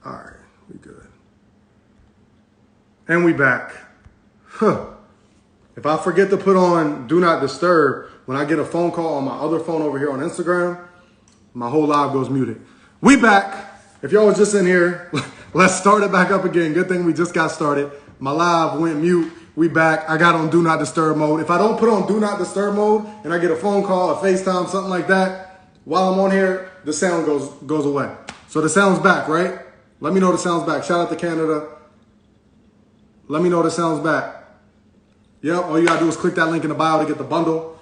All right, we good. And we back. Huh. If I forget to put on Do Not Disturb, when I get a phone call on my other phone over here on Instagram, my whole live goes muted. We back. If y'all was just in here, let's start it back up again. Good thing we just got started. My live went mute. We back. I got on Do Not Disturb mode. If I don't put on Do Not Disturb mode and I get a phone call, a FaceTime, something like that, while I'm on here, the sound goes away. So the sound's back, right? Let me know the sound's back. Shout out to Canada. Let me know the sound's back. Yep, all you gotta do is click that link in the bio to get the bundle.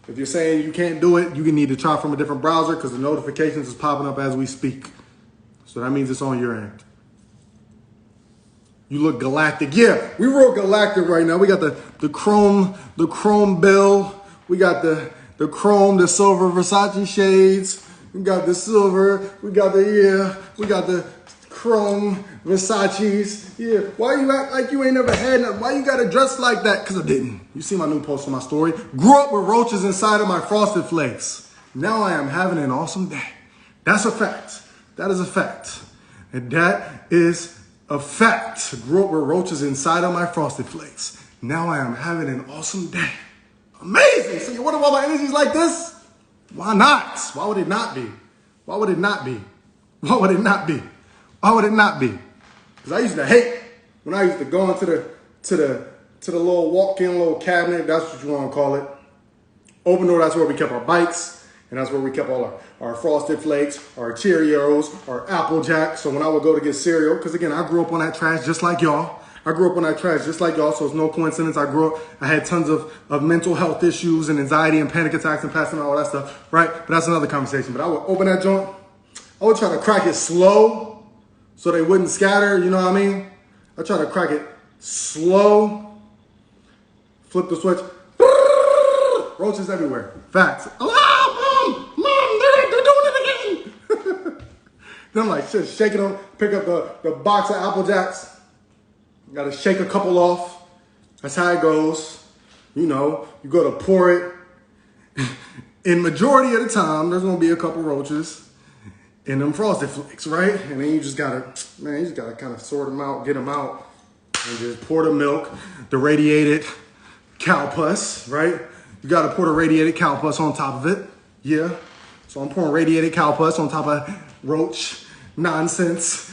If you're saying you can't do it, you can need to try from a different browser because the notifications is popping up as we speak. So that means it's on your end. You look galactic. Yeah, we real galactic right now. We got the chrome bell. We got the chrome, the silver Versace shades. We got the silver. We got the chrome Versace's. Yeah, why you act like you ain't never had nothing? Why you gotta dress like that? Because I didn't. You see my new post on my story. Grew up with roaches inside of my Frosted Flakes. Now I am having an awesome day. That's a fact. That is a fact. And that is a fact. Grew up with roaches inside of my Frosted Flakes. Now I am having an awesome day. Amazing. So you wonder why my energy's like this? Why not? Why would it not be? Why would it not be? Why would it not be? Why would it not be? Because I used to hate when I used to go into the little walk-in little cabinet. That's what you want to call it. Open door. That's where we kept our bikes, and that's where we kept all our Frosted Flakes, our Cheerios, our Apple Jack. So when I would go to get cereal, because again, I grew up on that trash just like y'all. So it's no coincidence. I had tons of mental health issues and anxiety and panic attacks and passing out all that stuff, right? But that's another conversation. But I would open that joint. I would try to crack it slow so they wouldn't scatter, you know what I mean? I try to crack it slow, flip the switch, roaches everywhere. Facts. Oh, Mom, they're doing it again. Then I'm like, just shaking them, pick up the box of Apple Jacks. Got to shake a couple off. That's how it goes. You know, you go to pour it. In majority of the time, there's going to be a couple roaches in them Frosted Flakes, right? And then you just gotta kind of sort them out, get them out, and just pour the milk, the radiated cow pus, right? You gotta pour the radiated cow pus on top of it, yeah. So I'm pouring radiated cow pus on top of roach nonsense,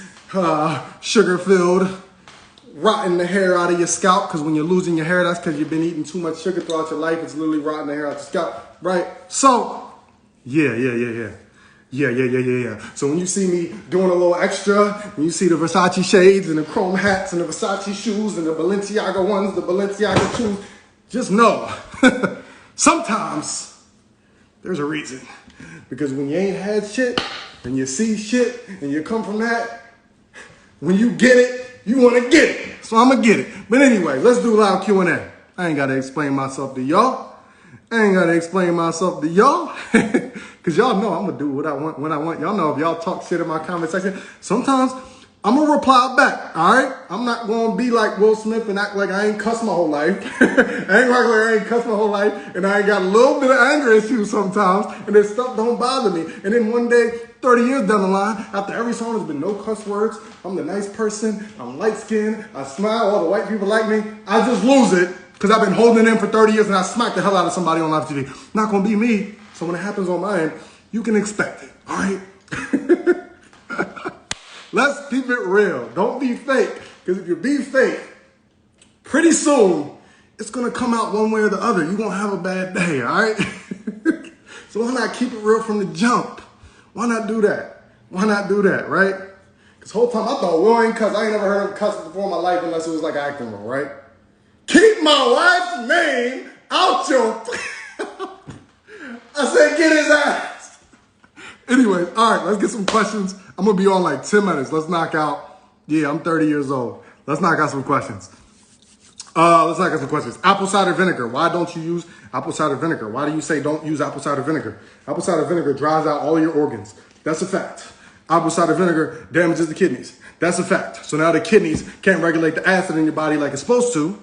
sugar-filled, rotting the hair out of your scalp, because when you're losing your hair, that's because you've been eating too much sugar throughout your life. It's literally rotting the hair out your scalp, right? So, yeah. So when you see me doing a little extra, when you see the Versace shades and the chrome hats and the Versace shoes and the Balenciaga ones, the Balenciaga shoes, just know, sometimes there's a reason. Because when you ain't had shit and you see shit and you come from that, when you get it, you want to get it. So I'm going to get it. But anyway, let's do live Q&A. I ain't got to explain myself to y'all. Because y'all know I'm going to do what I want when I want. Y'all know if y'all talk shit in my comment section, sometimes I'm going to reply back, all right? I'm not going to be like Will Smith and act like I ain't cussed my whole life. I ain't cussed my whole life, and I ain't got a little bit of anger issues sometimes, and this stuff don't bother me. And then one day, 30 years down the line, after every song there's been no cuss words, I'm the nice person, I'm light-skinned, I smile, all the white people like me, I just lose it. Because I've been holding it in for 30 years and I smacked the hell out of somebody on live TV. Not going to be me. So when it happens on my end, you can expect it. All right? Let's keep it real. Don't be fake. Because if you be fake, pretty soon, it's going to come out one way or the other. You're going to have a bad day. All right? So why not keep it real from the jump? Why not do that? Right? Because whole time I thought Will ain't cuss. I ain't never heard him cuss before in my life unless it was like an acting role, right? Keep my wife's name out your... I said, get his ass. Anyways, all right, let's get some questions. I'm going to be on like 10 minutes. Let's knock out... Yeah, I'm 30 years old. Let's knock out some questions. Apple cider vinegar. Why don't you use apple cider vinegar? Why do you say don't use apple cider vinegar? Apple cider vinegar dries out all your organs. That's a fact. Apple cider vinegar damages the kidneys. That's a fact. So now the kidneys can't regulate the acid in your body like it's supposed to.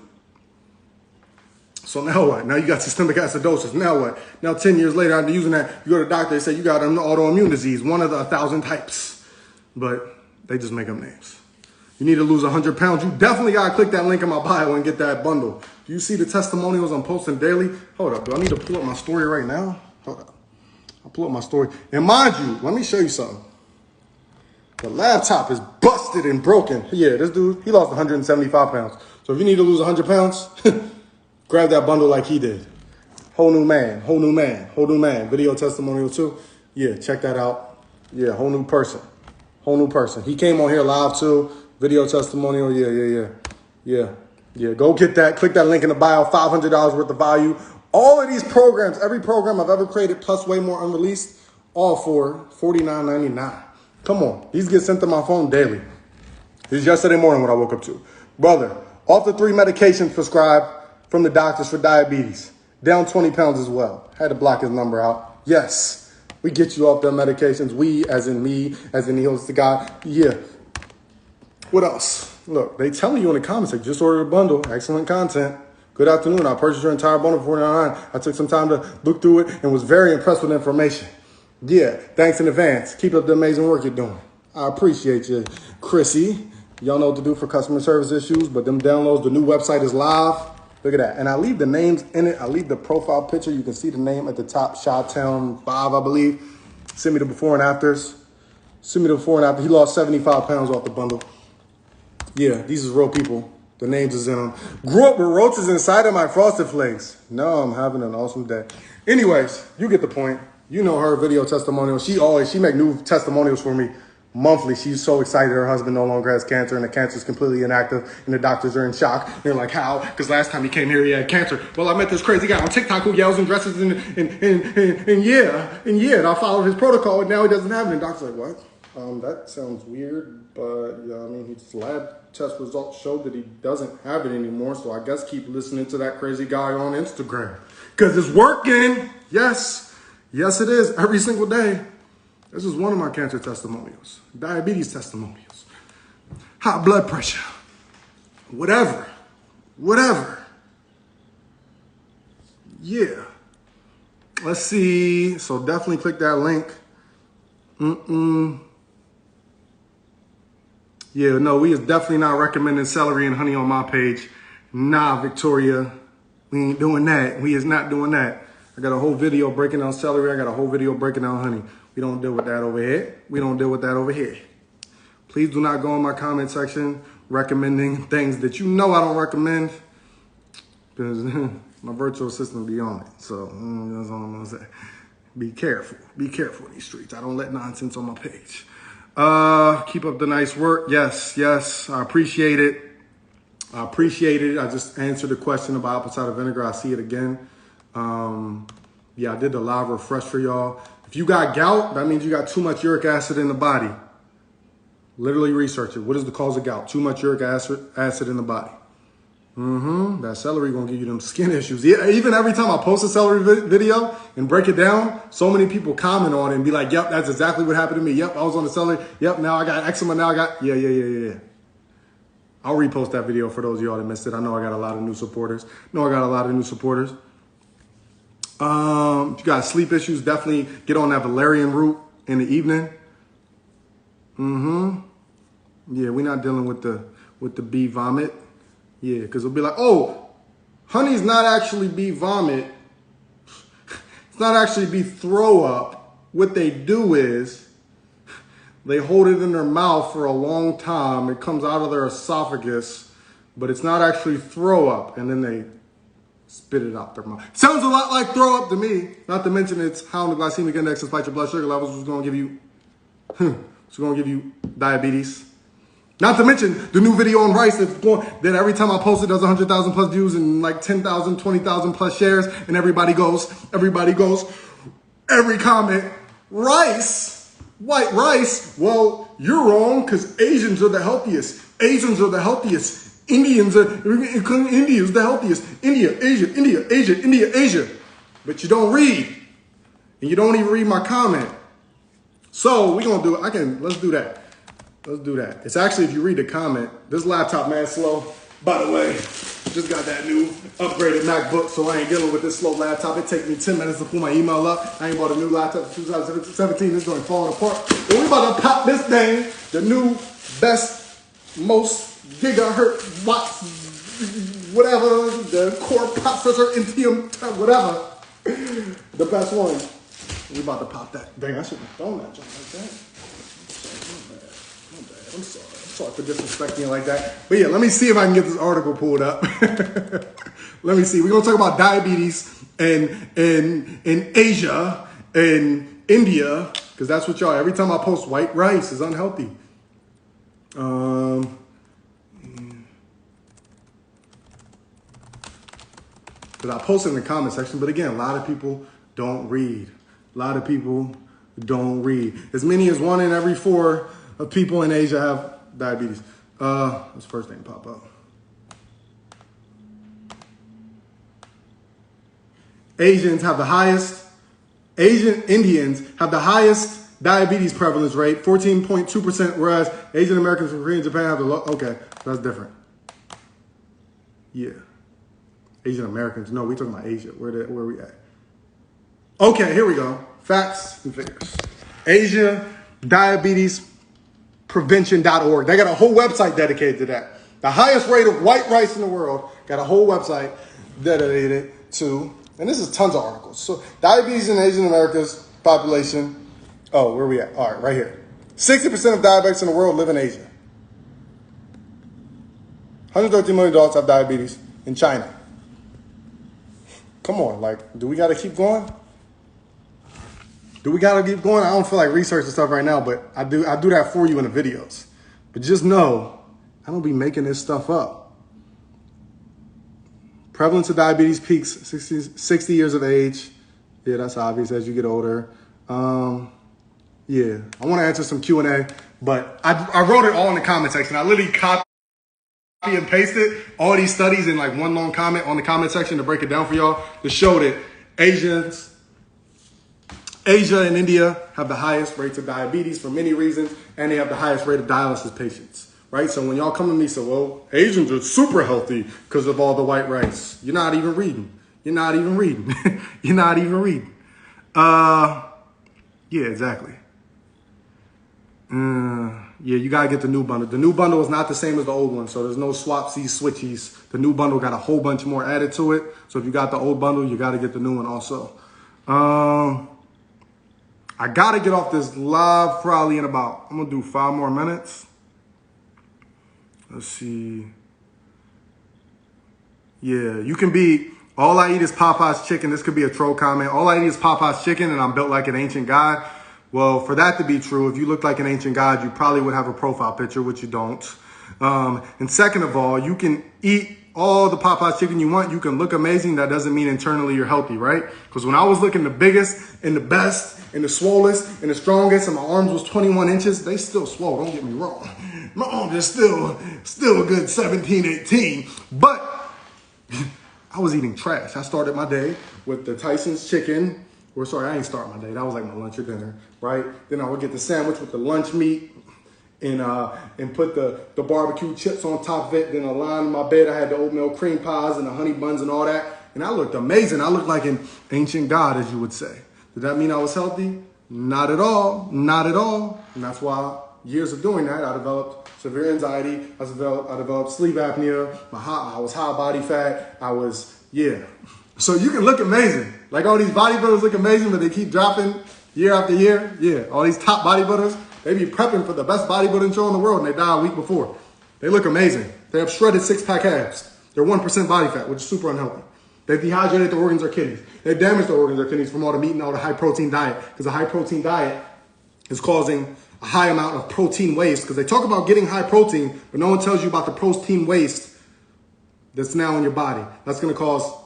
So now what? Now you got systemic acidosis. Now what? Now 10 years later, after using that, you go to the doctor, they say you got an autoimmune disease, one of the 1,000 types. But They just make up names. You need to lose 100 pounds. You definitely got to click that link in my bio and get that bundle. Do you see the testimonials I'm posting daily? Hold up. Do I need to pull up my story right now? Hold up. I'll pull up my story. And mind you, let me show you something. The laptop is busted and broken. Yeah, this dude, he lost 175 pounds. So if you need to lose 100 pounds, grab that bundle like he did. Whole new man, whole new man, whole new man. Video testimonial too. Yeah, check that out. Yeah, whole new person. Whole new person. He came on here live too. Video testimonial. Yeah. Go get that. Click that link in the bio. $500 worth of value. All of these programs, every program I've ever created, plus way more unreleased, all for $49.99. Come on. These get sent to my phone daily. This is yesterday morning when I woke up to. Brother, off the 3 medications prescribed from the doctors for diabetes. Down 20 pounds as well. Had to block his number out. Yes, we get you off their medications. We, as in me, as in the holistic guy. Yeah. What else? Look, they telling you in the comments, like, just ordered a bundle. Excellent content. Good afternoon. I purchased your entire bundle for $49. I took some time to look through it and was very impressed with the information. Yeah, thanks in advance. Keep up the amazing work you're doing. I appreciate you, Chrissy. Y'all know what to do for customer service issues, but them downloads, the new website is live. Look at that. And I leave the names in it. I leave the profile picture. You can see the name at the top, Chi-Town 5, I believe. Send me the before and afters. Send me the before and after. He lost 75 pounds off the bundle. Yeah, these is real people. The names is in them. Grew up with roaches inside of my Frosted Flakes. No, I'm having an awesome day. Anyways, you get the point. You know her video testimonial. She make new testimonials for me monthly. She's so excited her husband no longer has cancer and the cancer is completely inactive and the doctors are in shock. They're like, how? Because last time he came here, he had cancer. Well, I met this crazy guy on TikTok who yells and dresses and I followed his protocol and now he doesn't have it. And the doctor's like, what? That sounds weird, but yeah, I mean, his lab test results showed that he doesn't have it anymore. So I guess keep listening to that crazy guy on Instagram because it's working. Yes, it is every single day. This is one of my cancer testimonials, diabetes testimonials, high blood pressure, whatever. Yeah. Let's see. So definitely click that link. Yeah, no, we is definitely not recommending celery and honey on my page. Nah, Victoria, we ain't doing that. We is not doing that. I got a whole video breaking down celery. I got a whole video breaking down honey. We don't deal with that over here. Please do not go in my comment section recommending things that you know I don't recommend because my virtual assistant be on it. So that's all I'm gonna say. Be careful in these streets. I don't let nonsense on my page. Keep up the nice work. Yes, I appreciate it. I just answered the question about apple cider vinegar. I see it again. Yeah, I did the live refresh for y'all. If you got gout, that means you got too much uric acid in the body. Literally research it. What is the cause of gout? Too much uric acid in the body. That celery gonna give you them skin issues. Yeah, even every time I post a celery video and break it down, so many people comment on it and be like, yep, that's exactly what happened to me. Yep, I was on the celery. Yep, now I got eczema. Now I got, yeah. I'll repost that video for those of y'all that missed it. I know I got a lot of new supporters. If you got sleep issues, definitely get on that valerian root in the evening. Yeah, we're not dealing with the bee vomit. Yeah, because it'll be like, oh, honey's not actually bee vomit. It's not actually bee throw up. What they do is they hold it in their mouth for a long time. It comes out of their esophagus, but it's not actually throw up. And then they spit it out their mouth. Sounds a lot like throw up to me. Not to mention it's high on the glycemic index and spike your blood sugar levels, which is going to give you diabetes. Not to mention the new video on rice that every time I post it does 100,000 plus views and like 10,000, 20,000 plus shares. And everybody goes, every comment, rice, white rice. Well, you're wrong because Asians are the healthiest. Indians are the healthiest. Asia. But you don't read. And you don't even read my comment. So we're going to do it. Let's do that. It's actually, if you read the comment, this laptop, man, slow. By the way, Just got that new upgraded MacBook, so I ain't dealing with this slow laptop. It takes me 10 minutes to pull my email up. I ain't bought a new laptop in 2017. This joint falling apart. But we about to pop this thing. The new, best, most gigahertz watts, whatever, the core processor, Intium, whatever. The best one. We about to pop that. Dang, I shouldn't have thrown that joint like that. I'm sorry. Sorry for disrespecting you like that. But yeah, let me see if I can get this article pulled up. Let me see. We're going to talk about diabetes in Asia and India, because that's what y'all, every time I post white rice is unhealthy. Because I posted in the comment section, but again, a lot of people don't read. A lot of people don't read. As many as 1 in every 4 of people in Asia have diabetes. This first thing pop up. Indians have the highest diabetes prevalence rate, 14.2%, whereas Asian Americans from Korea and Japan have the low. Okay, that's different. Yeah. Asian Americans. No, we're talking about Asia. Where are we at? Okay, here we go. Facts and figures. Asia Diabetes Prevention.org. They got a whole website dedicated to that. The highest rate of white rice in the world got a whole website dedicated to, and this is tons of articles. So diabetes in Asian America's population. Oh, where are we at? All right, right here. 60% of diabetics in the world live in Asia. 113 million adults have diabetes in China. Come on, like, do we got to keep going? Do we got to keep going? I don't feel like researching stuff right now, but I do that for you in the videos. But just know, I don't be making this stuff up. Prevalence of diabetes peaks 60 years of age. Yeah, that's obvious as you get older. Yeah, I want to answer some Q&A, but I wrote it all in the comment section. I literally copy and pasted all these studies in like one long comment on the comment section to break it down for y'all to show that Asia and India have the highest rates of diabetes for many reasons, and they have the highest rate of dialysis patients, right? So when y'all come to me and say, well, Asians are super healthy because of all the white rice, you're not even reading. You're not even reading. You're not even reading. Yeah, exactly. Yeah, you got to get the new bundle. The new bundle is not the same as the old one, so there's no swapsies, switchies. The new bundle got a whole bunch more added to it. So if you got the old bundle, you got to get the new one also. I got to get off this live probably in about, I'm going to do 5 more minutes. Let's see. Yeah, you can be, all I eat is Popeye's chicken. This could be a troll comment. All I eat is Popeye's chicken and I'm built like an ancient god. Well, for that to be true, if you look like an ancient god, you probably would have a profile picture, which you don't. And second of all, you can eat all the Popeye's chicken you want. You can look amazing. That doesn't mean internally you're healthy, right? Because when I was looking the biggest and the best and the swollest and the strongest and my arms was 21 inches, they still swole, don't get me wrong. My arms are still a good 17, 18. But I was eating trash. I started my day with the Tyson's chicken. Or sorry, I ain't start my day. That was like my lunch or dinner, right? Then I would get the sandwich with the lunch meat and put the barbecue chips on top of it. Then I lined in my bed. I had the oatmeal cream pies and the honey buns and all that. And I looked amazing. I looked like an ancient god, as you would say. Did that mean I was healthy? Not at all. Not at all. And that's why years of doing that, I developed severe anxiety. I developed sleep apnea. I was high body fat. Yeah. So you can look amazing. Like all these bodybuilders look amazing, but they keep dropping year after year. Yeah, all these top bodybuilders, they be prepping for the best bodybuilding show in the world and they die a week before. They look amazing. They have shredded 6-pack abs. They're 1% body fat, which is super unhealthy. They've dehydrated the organs or kidneys. They've damaged the organs or kidneys from all the meat and all the high protein diet, because the high protein diet is causing a high amount of protein waste, because they talk about getting high protein, but no one tells you about the protein waste that's now in your body. That's going to cause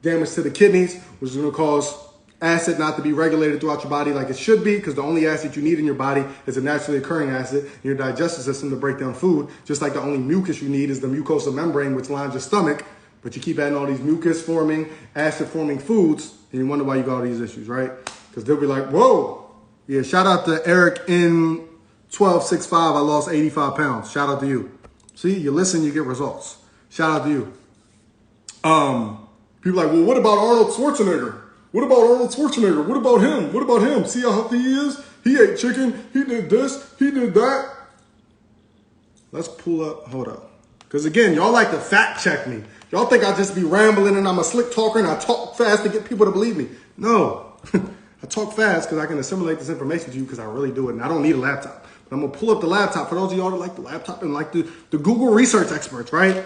damage to the kidneys, which is going to cause acid not to be regulated throughout your body like it should be, because the only acid you need in your body is a naturally occurring acid in your digestive system to break down food, just like the only mucus you need is the mucosal membrane, which lines your stomach. But you keep adding all these mucus-forming, acid-forming foods, and you wonder why you got all these issues, right? Because they'll be like, whoa. Yeah, shout out to Eric in 1265. I lost 85 pounds. Shout out to you. See, you listen, you get results. Shout out to you. People are like, well, what about Arnold Schwarzenegger? What about Arnold Schwarzenegger? What about him? What about him? See how healthy he is? He ate chicken. He did this. He did that. Let's pull up. Hold up. Because again, y'all like to fact check me. Y'all think I just be rambling and I'm a slick talker and I talk fast to get people to believe me. No. I talk fast because I can assimilate this information to you because I really do it. And I don't need a laptop. But I'm going to pull up the laptop for those of y'all that like the laptop and like the Google research experts, right?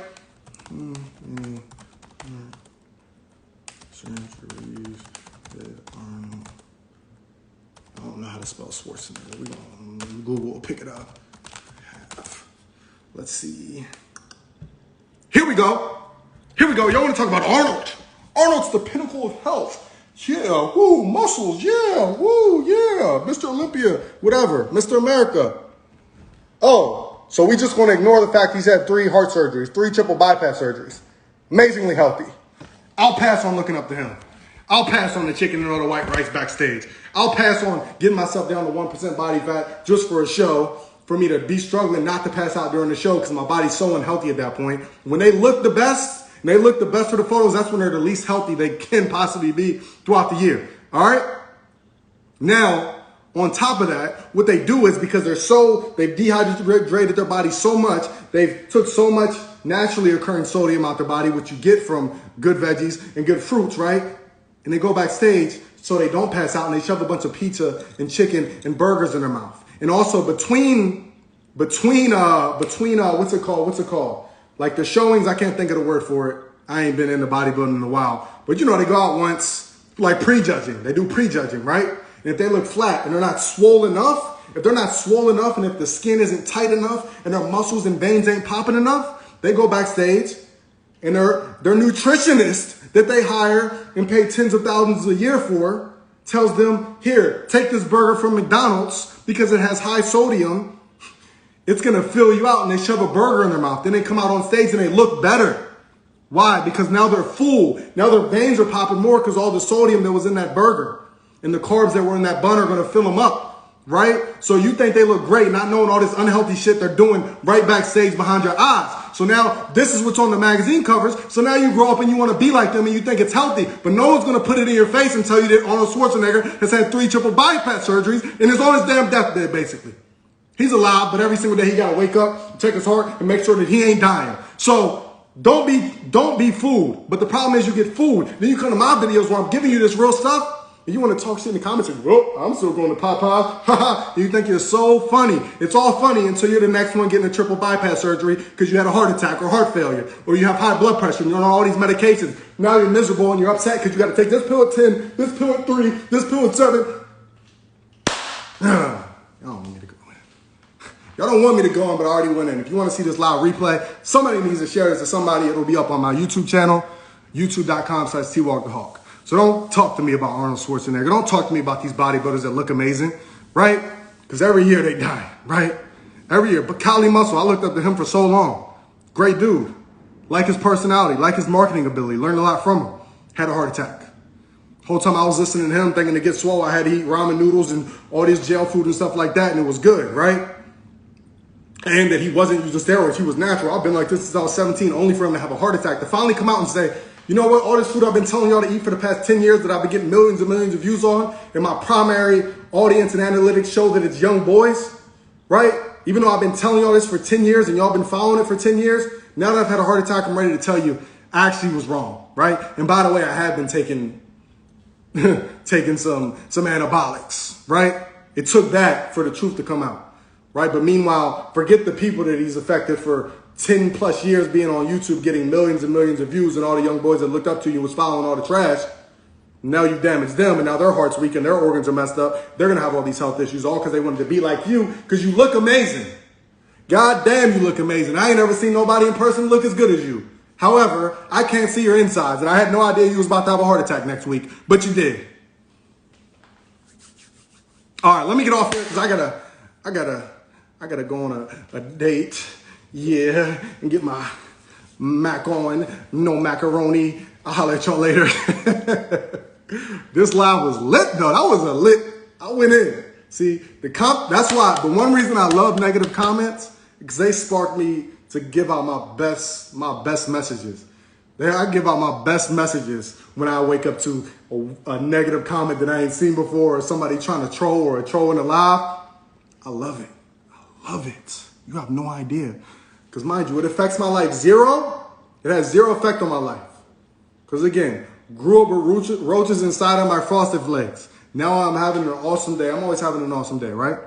Surgeries with Arnold. I don't know how to spell Schwarzenegger. Google will pick it up. Let's see. Here we go. Here we go. Y'all want to talk about Arnold? Arnold's the pinnacle of health. Yeah, woo, muscles. Yeah, woo, yeah. Mr. Olympia, whatever. Mr. America. Oh, so we just going to ignore the fact he's had 3 heart surgeries, 3 triple bypass surgeries. Amazingly healthy. I'll pass on looking up to him. I'll pass on the chicken and all the white rice backstage. I'll pass on getting myself down to 1% body fat just for a show, for me to be struggling not to pass out during the show because my body's so unhealthy at that point. When they look the best, and they look the best for the photos, that's when they're the least healthy they can possibly be throughout the year. All right? Now, on top of that, what they do is because they've dehydrated their body so much, they've took so much naturally occurring sodium out their body, which you get from good veggies and good fruits, right? And they go backstage so they don't pass out and they shove a bunch of pizza and chicken and burgers in their mouth. And also between what's it called? Like the showings, I can't think of the word for it. I ain't been into bodybuilding in a while. But you know, they go out once, like prejudging. They do prejudging, right? And if they look flat and they're not swollen enough, and if the skin isn't tight enough and their muscles and veins ain't popping enough, they go backstage and their nutritionist that they hire and pay tens of thousands a year for tells them, here, take this burger from McDonald's because it has high sodium. It's going to fill you out. And they shove a burger in their mouth. Then they come out on stage and they look better. Why? Because now they're full. Now their veins are popping more because all the sodium that was in that burger and the carbs that were in that bun are going to fill them up, right? So you think they look great, not knowing all this unhealthy shit they're doing right backstage behind your eyes. So now this is what's on the magazine covers. So now you grow up and you want to be like them and you think it's healthy, but no one's going to put it in your face and tell you that Arnold Schwarzenegger has had 3 triple bypass surgeries and is on his damn deathbed, basically. He's alive, but every single day he got to wake up, check his heart, and make sure that he ain't dying. So don't be fooled. But the problem is you get fooled. Then you come to my videos where I'm giving you this real stuff, and you want to talk shit in the comments and, well, I'm still going to Popeye. Haha. You think you're so funny. It's all funny until you're the next one getting a triple bypass surgery because you had a heart attack or heart failure, or you have high blood pressure and you're on all these medications. Now you're miserable and you're upset because you got to take this pill at 10, this pill at 3, this pill at 7. Y'all don't want me to go in. Y'all don't want me to go in, but I already went in. If you want to see this live replay, somebody needs to share this to somebody. It'll be up on my YouTube channel, youtube.com/TWalkTheHawk. So don't talk to me about Arnold Schwarzenegger. Don't talk to me about these bodybuilders that look amazing, right? Because every year they die, right? Every year. But Kali Muscle, I looked up to him for so long. Great dude. Like his personality, like his marketing ability. Learned a lot from him. Had a heart attack. Whole time I was listening to him thinking to get swole, I had to eat ramen noodles and all this jail food and stuff like that, and it was good, right? And that he wasn't using steroids. He was natural. I've been like this since I was 17, only for him to have a heart attack. To finally come out and say, you know what? All this food I've been telling y'all to eat for the past 10 years that I've been getting millions and millions of views on, and my primary audience and analytics show that it's young boys, right? Even though I've been telling y'all this for 10 years and y'all been following it for 10 years, now that I've had a heart attack, I'm ready to tell you I actually was wrong, right? And by the way, I have been taking some anabolics, right? It took that for the truth to come out, right? But meanwhile, forget the people that he's affected for 10 plus years being on YouTube, getting millions and millions of views, and all the young boys that looked up to you was following all the trash. Now you've damaged them, and now their heart's weak and their organs are messed up. They're going to have all these health issues, all because they wanted to be like you, because you look amazing. God damn, you look amazing. I ain't never seen nobody in person look as good as you. However, I can't see your insides, and I had no idea you was about to have a heart attack next week, but you did. All right, let me get off here because I gotta go on a date, yeah, and get my mac on. No macaroni. I'll holler at y'all later. This live was lit though. That was a lit. I went in. See, that's why the one reason I love negative comments because they spark me to give out my best messages. I give out my best messages when I wake up to a negative comment that I ain't seen before, or somebody trying to troll, or a troll in the live. I love it. I love it. You have no idea. Because mind you, it affects my life zero. It has zero effect on my life. Because again, grew up with roaches inside of my frosted flakes. Now I'm having an awesome day. I'm always having an awesome day, right?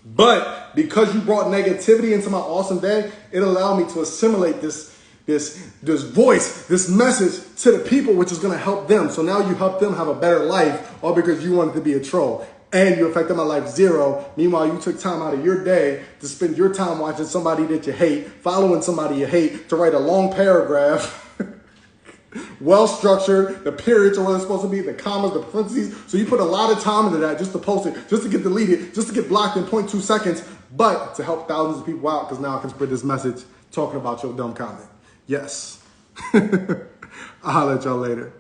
But because you brought negativity into my awesome day, it allowed me to assimilate this voice, this message to the people, which is going to help them. So now you help them have a better life, all because you wanted to be a troll. And you affected my life zero. Meanwhile, you took time out of your day to spend your time watching somebody that you hate, following somebody you hate, to write a long paragraph, well-structured, the periods are where they're supposed to be, the commas, the parentheses. So you put a lot of time into that just to post it, just to get deleted, just to get blocked in 0.2 seconds, but to help thousands of people out, because now I can spread this message talking about your dumb comment. Yes. I'll holler at y'all later.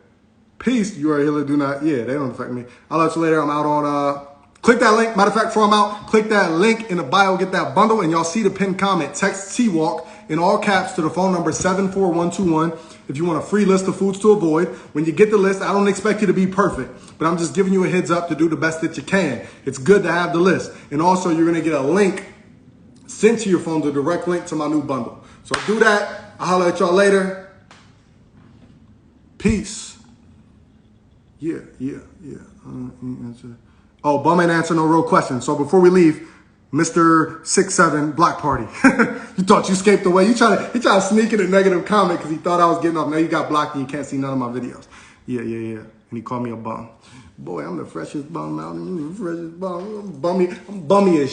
Peace. You are a healer. Do not. Yeah, they don't affect me. I'll let you later. I'm out on, click that link. Matter of fact, before I'm out, click that link in the bio, get that bundle, and y'all see the pinned comment. Text T-Walk in all caps to the phone number 74121 if you want a free list of foods to avoid. When you get the list, I don't expect you to be perfect, but I'm just giving you a heads up to do the best that you can. It's good to have the list. And also, you're going to get a link sent to your phone, the direct link to my new bundle. So do that. I'll holler at y'all later. Peace. Yeah. Oh, bum ain't answer no real questions. So before we leave, Mr. 6'7" Block Party. You thought you escaped away. He tried to sneak in a negative comment because he thought I was getting off. Now you got blocked and you can't see none of my videos. Yeah. And he called me a bum. Boy, I'm the freshest bum out. I'm the freshest bum. I'm bummy as